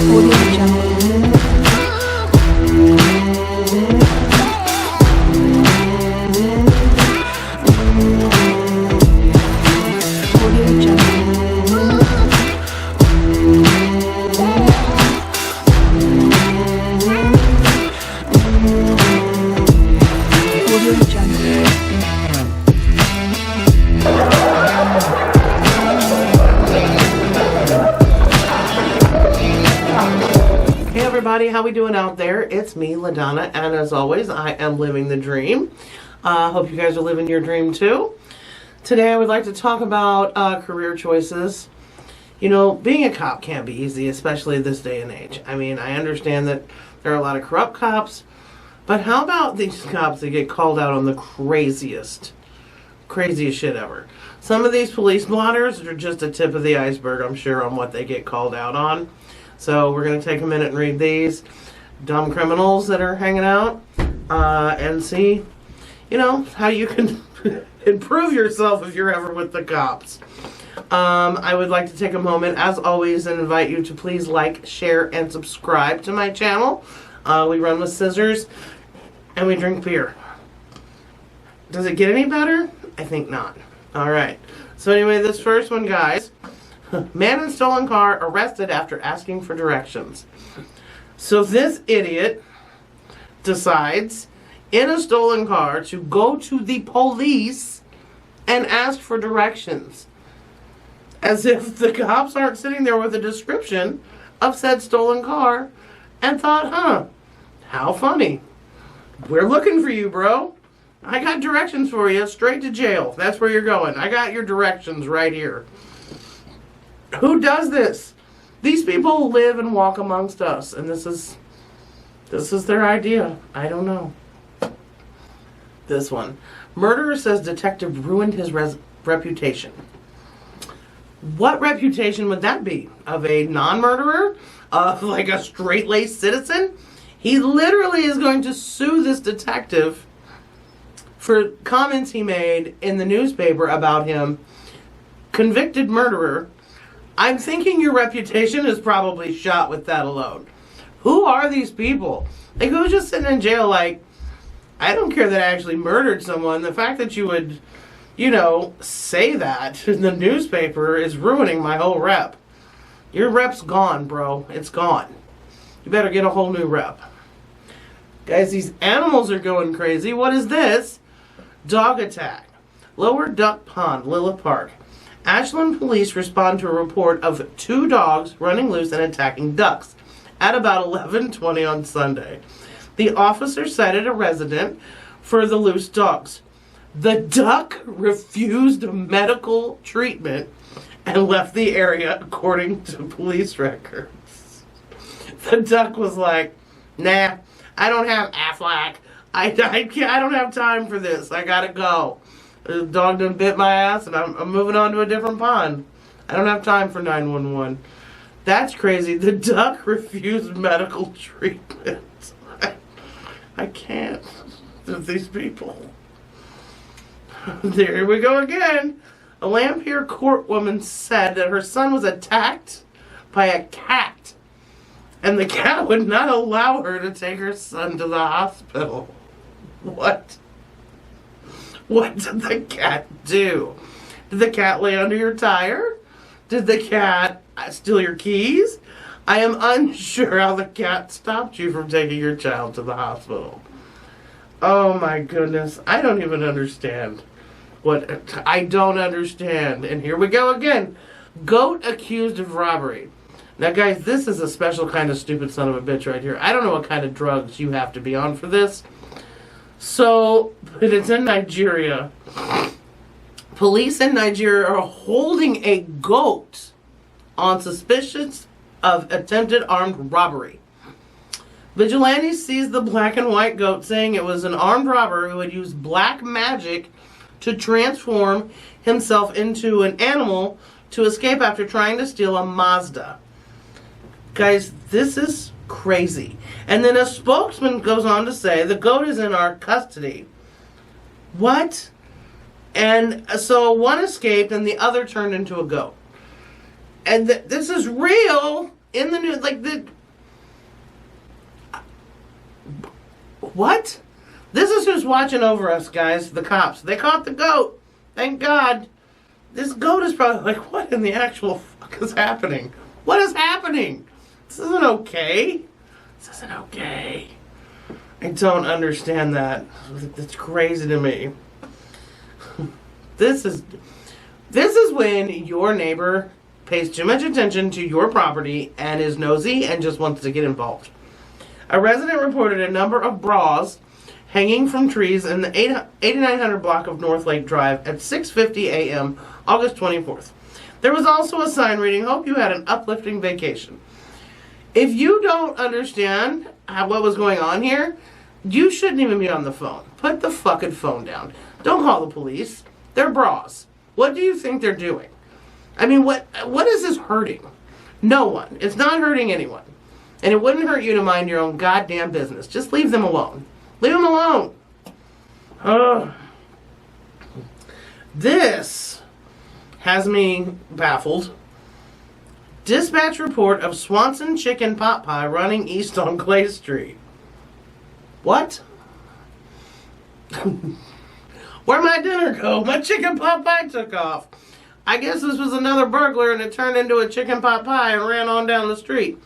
Audio Jungle. Audio Jungle. Audio Jungle. Hey everybody, how we doing out there? It's me, LaDonna, and as always, I am living the dream. Hope you guys are living your dream too. Today I would like to talk about career choices. You know, being a cop can't be easy, especially this day and age. I mean, I understand that there are a lot of corrupt cops, but how about these cops that get called out on the craziest shit ever? Some of these police blotters are just a tip of the iceberg, I'm sure, on what they get called out on. So we're going to take a minute and read these dumb criminals that are hanging out and see, you know, how you can improve yourself if you're ever with the cops. I would like to take a moment, as always, and invite you to please like, share, and subscribe to my channel. We run with scissors and we drink beer. Does it get any better? I think not. All right. So anyway, this first one, guys. Man in stolen car arrested after asking for directions. So this idiot decides in a stolen car to go to the police and ask for directions. As if the cops aren't sitting there with a description of said stolen car and thought, how funny. We're looking for you, bro. I got directions for you. Straight to jail. That's where you're going. I got your directions right here. Who does this? These people live and walk amongst us, and this is their idea. I don't know. This one. Murderer says detective ruined his reputation. What reputation would that be? Of a non-murderer? Of like a straight-laced citizen? He literally is going to sue this detective for comments he made in the newspaper about him. Convicted murderer. I'm thinking your reputation is probably shot with that alone. Who are these people? Like, who's just sitting in jail like, I don't care that I actually murdered someone. The fact that you would, you know, say that in the newspaper is ruining my whole rep. Your rep's gone, bro. It's gone. You better get a whole new rep. Guys, these animals are going crazy. What is this? Dog attack. Lower Duck Pond, Lilla Park. Ashland police respond to a report of 2 dogs running loose and attacking ducks at about 11:20 on Sunday. The officer cited a resident for the loose dogs. The duck refused medical treatment and left the area, according to police records. The duck was like, nah, I don't have Aflac. I don't have time for this. I gotta go. The dog done bit my ass, and I'm moving on to a different pond. I don't have time for 911. That's crazy. The duck refused medical treatment. I can't with these people. There we go again. A Lamphere court woman said that her son was attacked by a cat, and the cat would not allow her to take her son to the hospital. What? What did the cat do? Did the cat lay under your tire? Did the cat steal your keys? I am unsure how the cat stopped you from taking your child to the hospital. Oh my goodness. I don't even understand. I don't understand. And here we go again. Goat accused of robbery. Now guys, this is a special kind of stupid son of a bitch right here. I don't know what kind of drugs you have to be on for this. So, but it's in Nigeria. Police in Nigeria are holding a goat on suspicion of attempted armed robbery. Vigilantes seized the black and white goat, saying it was an armed robber who had used black magic to transform himself into an animal to escape after trying to steal a Mazda. Guys, this is crazy. And then a spokesman goes on to say the goat is in our custody. What? And so one escaped and the other turned into a goat. And this is real. in the news. Like, what? This is who's watching over us, guys. The cops. They caught the goat. Thank God. This goat is probably like, what in the actual fuck is happening? What is happening? This isn't okay. This isn't okay. I don't understand that. It's crazy to me. This is when your neighbor pays too much attention to your property and is nosy and just wants to get involved. A resident reported a number of bras hanging from trees in the 8900 block of North Lake Drive at 6:50 a.m. August 24th. There was also a sign reading, "Hope you had an uplifting vacation." If you don't understand what was going on here, you shouldn't even be on the phone. Put the fucking phone down. Don't call the police. They're bras. What do you think they're doing? I mean, what is this hurting? No one. It's not hurting anyone. And it wouldn't hurt you to mind your own goddamn business. Just leave them alone. Leave them alone. Ugh. This has me baffled. Dispatch report of Swanson chicken pot pie running east on Clay Street. What? Where'd my dinner go? My chicken pot pie took off. I guess this was another burglar and it turned into a chicken pot pie and ran on down the street.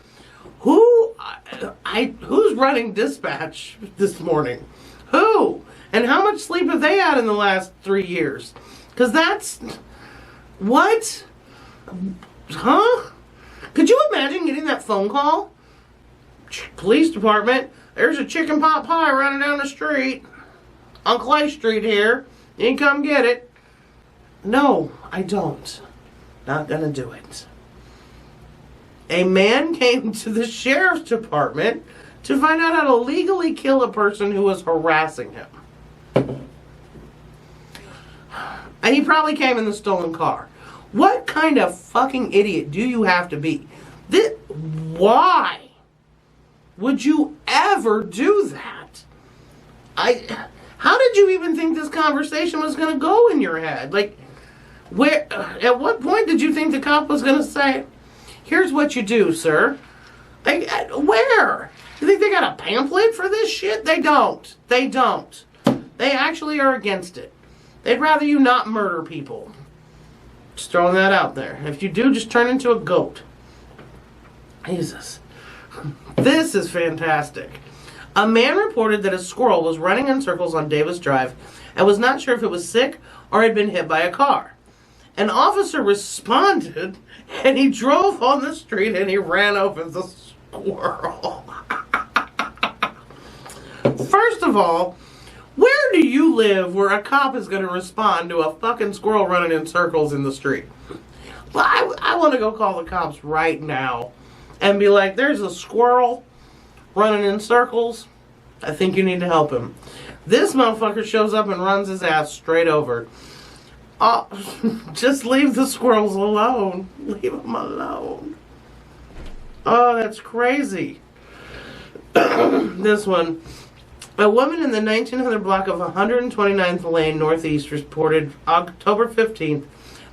Who's running dispatch this morning? Who? And how much sleep have they had in the last 3 years? Because that's... What? Huh? Could you imagine getting that phone call? Police department, there's a chicken pot pie running down the street. On Clay Street here. You can come get it. No, I don't. Not gonna do it. A man came to the sheriff's department to find out how to legally kill a person who was harassing him. And he probably came in the stolen car. What kind of fucking idiot do you have to be? Why would you ever do that? How did you even think this conversation was going to go in your head? Like, at what point did you think the cop was going to say, "Here's what you do, sir"? Where? You think they got a pamphlet for this shit? They don't. They don't. They actually are against it. They'd rather you not murder people. Just throwing that out there. If you do, just turn into a goat. Jesus. This is fantastic. A man reported that a squirrel was running in circles on Davis Drive and was not sure if it was sick or had been hit by a car. An officer responded and he drove on the street and he ran over the squirrel. First of all, where do you live where a cop is going to respond to a fucking squirrel running in circles in the street? Well, I want to go call the cops right now and be like, "There's a squirrel running in circles. I think you need to help him." This motherfucker shows up and runs his ass straight over. Just leave the squirrels alone. Leave them alone. Oh, that's crazy. This one. A woman in the 1900 block of 129th Lane Northeast reported October 15th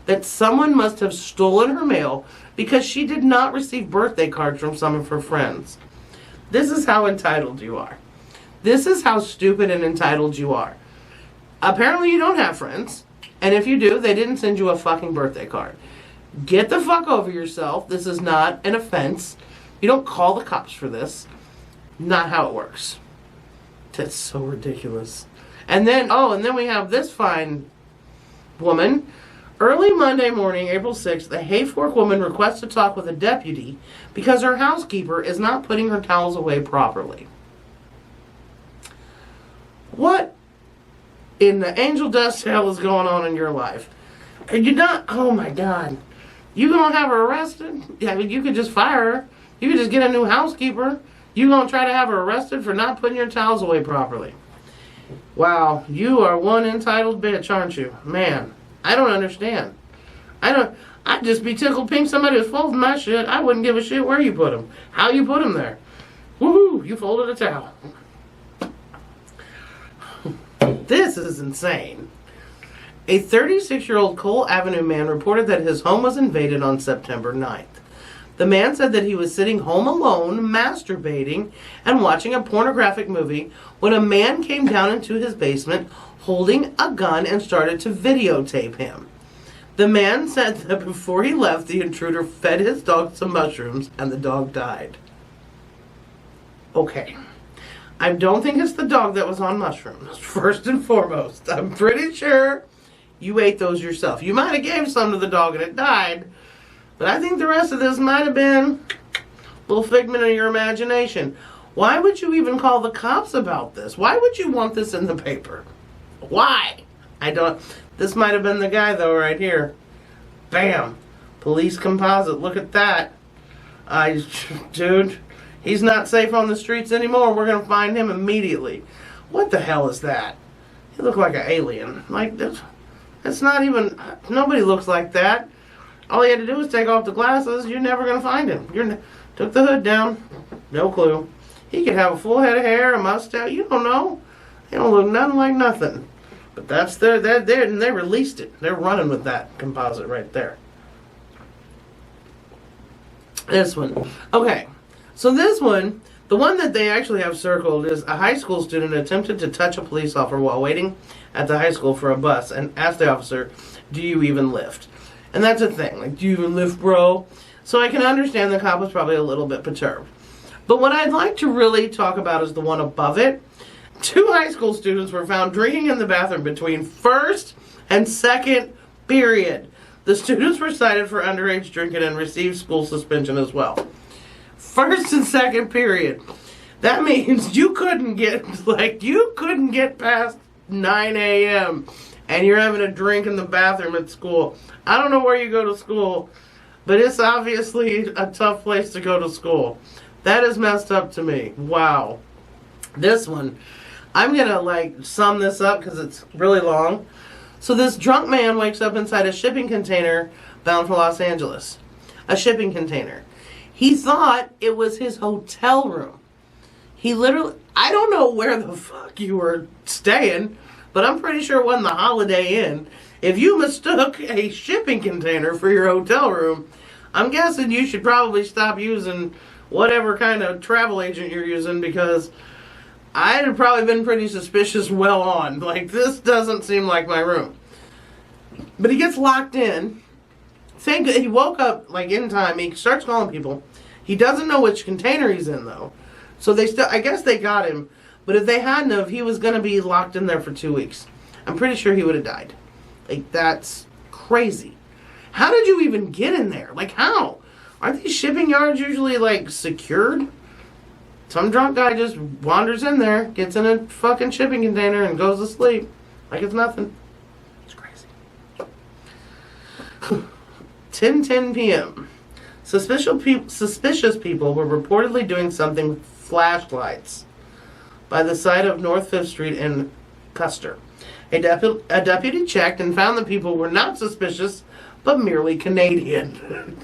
that someone must have stolen her mail because she did not receive birthday cards from some of her friends. This is how entitled you are. This is how stupid and entitled you are. Apparently you don't have friends. And if you do, they didn't send you a fucking birthday card. Get the fuck over yourself. This is not an offense. You don't call the cops for this. Not how it works. That's so ridiculous. And then we have this fine woman. Early Monday morning, April 6th, a Hayfork woman requests to talk with a deputy because her housekeeper is not putting her towels away properly. What in the angel dust hell is going on in your life? Are you not? Oh my God. You gonna have her arrested? Yeah, I mean, you could just fire her. You could just get a new housekeeper. You gonna try to have her arrested for not putting your towels away properly? Wow, you are one entitled bitch, aren't you? Man, I don't understand. I'd just be tickled pink somebody was folding my shit. I wouldn't give a shit where you put them. How you put them there. Woohoo, you folded a towel. This is insane. A 36-year-old Cole Avenue man reported that his home was invaded on September 9th. The man said that he was sitting home alone, masturbating, and watching a pornographic movie when a man came down into his basement holding a gun and started to videotape him. The man said that before he left, the intruder fed his dog some mushrooms and the dog died. Okay. I don't think it's the dog that was on mushrooms, first and foremost. I'm pretty sure you ate those yourself. You might have gave some to the dog and it died, but I think the rest of this might have been a little figment of your imagination. Why would you even call the cops about this? Why would you want this in the paper? Why? This might have been the guy though right here. Bam. Police composite. Look at that. Dude, he's not safe on the streets anymore. We're going to find him immediately. What the hell is that? He looked like an alien. Like this. It's not even, nobody looks like that. All he had to do was take off the glasses. You're never going to find him. Took the hood down. No clue. He could have a full head of hair, a mustache. You don't know. They don't look nothing like nothing. But that's and they released it. They're running with that composite right there. This one. Okay. So this one, the one that they actually have circled is a high school student attempted to touch a police officer while waiting at the high school for a bus and asked the officer, "Do you even lift?" And that's a thing. Like, do you even lift, bro? So I can understand the cop was probably a little bit perturbed. But what I'd like to really talk about is the one above it. 2 high school students were found drinking in the bathroom between first and second period. The students were cited for underage drinking and received school suspension as well. First and second period. That means you couldn't get past 9 a.m. and you're having a drink in the bathroom at school. I don't know where you go to school, but it's obviously a tough place to go to school. That is messed up to me. Wow. This one, I'm going to sum this up because it's really long. So this drunk man wakes up inside a shipping container bound for Los Angeles. A shipping container. He thought it was his hotel room. He literally, I don't know where the fuck you were staying, but I'm pretty sure it wasn't the Holiday Inn. If you mistook a shipping container for your hotel room, I'm guessing you should probably stop using whatever kind of travel agent you're using, because I'd have probably been pretty suspicious well on. Like, this doesn't seem like my room. But he gets locked in. He woke up in time. He starts calling people. He doesn't know which container he's in though. So I guess they got him. But if they hadn't have, he was going to be locked in there for 2 weeks. I'm pretty sure he would have died. That's crazy. How did you even get in there? How? Aren't these shipping yards usually secured? Some drunk guy just wanders in there, gets in a fucking shipping container, and goes to sleep like it's nothing. It's crazy. 10:10 p.m. Suspicious people were reportedly doing something with flashlights by the side of North 5th Street in Custer. A deputy checked and found the people were not suspicious, but merely Canadian.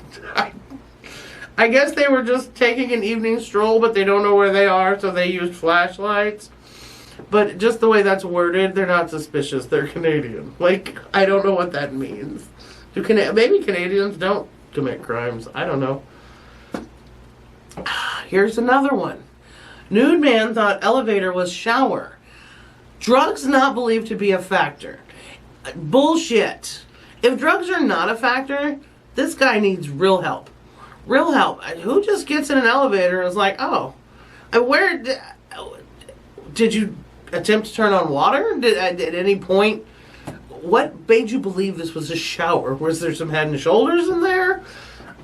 I guess they were just taking an evening stroll, but they don't know where they are, so they used flashlights. But just the way that's worded, they're not suspicious. They're Canadian. I don't know what that means. Maybe Canadians don't commit crimes. I don't know. Here's another one. Nude man thought elevator was shower. Drugs not believed to be a factor. Bullshit. If drugs are not a factor, this guy needs real help. Real help. Who just gets in an elevator and is like, oh, where did you attempt to turn on water? At any point, what made you believe this was a shower? Was there some head and shoulders in there?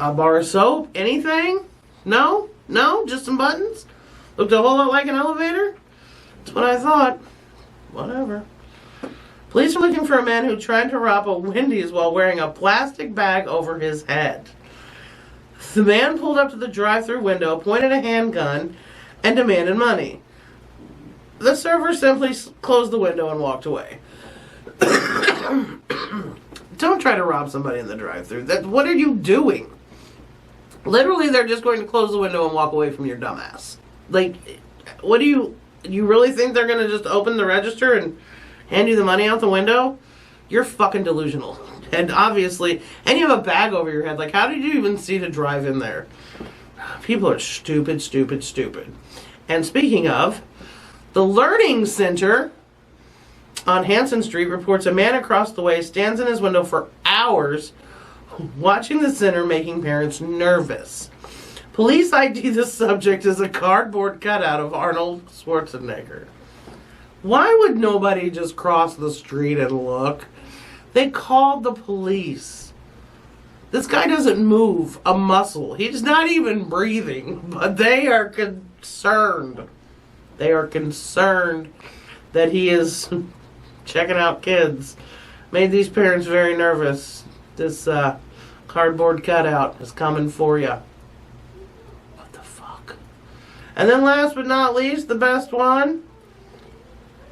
A bar of soap? Anything? No? Just some buttons? Looked a whole lot like an elevator? That's what I thought. Whatever. Police are looking for a man who tried to rob a Wendy's while wearing a plastic bag over his head. The man pulled up to the drive-thru window, pointed a handgun, and demanded money. The server simply closed the window and walked away. Don't try to rob somebody in the drive-thru. What are you doing? Literally, they're just going to close the window and walk away from your dumbass. What do you really think they're going to just open the register and hand you the money out the window? You're fucking delusional. And obviously, and you have a bag over your head. Like, how did you even see to drive in there? People are stupid, stupid, stupid. And speaking of, the Learning Center on Hanson Street reports a man across the way stands in his window for hours watching the center, making parents nervous. Police ID the subject as a cardboard cutout of Arnold Schwarzenegger. Why would nobody just cross the street and look? They called the police. This guy doesn't move a muscle. He's not even breathing, but they are concerned. They are concerned that he is checking out kids. Made these parents very nervous. This cardboard cutout is coming for you. What the fuck? And then last but not least, the best one.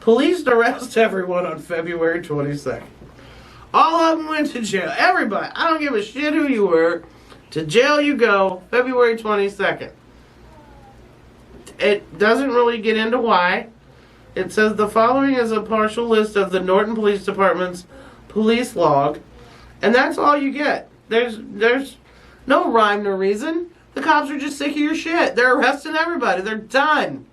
Police arrest everyone on February 22nd. All of them went to jail. Everybody. I don't give a shit who you were. To jail you go. February 22nd. It doesn't really get into why. It says the following is a partial list of the Norton Police Department's police log. And that's all you get. There's no rhyme nor reason. The cops are just sick of your shit. They're arresting everybody. They're done.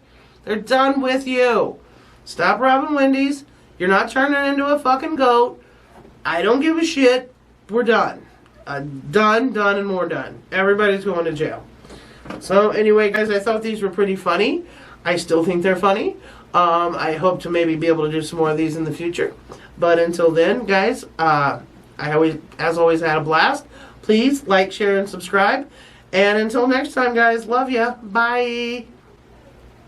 They're done with you. Stop robbing Wendy's. You're not turning into a fucking goat. I don't give a shit. We're done. Done, and more done. Everybody's going to jail. So anyway, guys, I thought these were pretty funny. I still think they're funny. I hope to maybe be able to do some more of these in the future. But until then, guys, I always had a blast. Please like, share, and subscribe. And until next time, guys, love ya. Bye.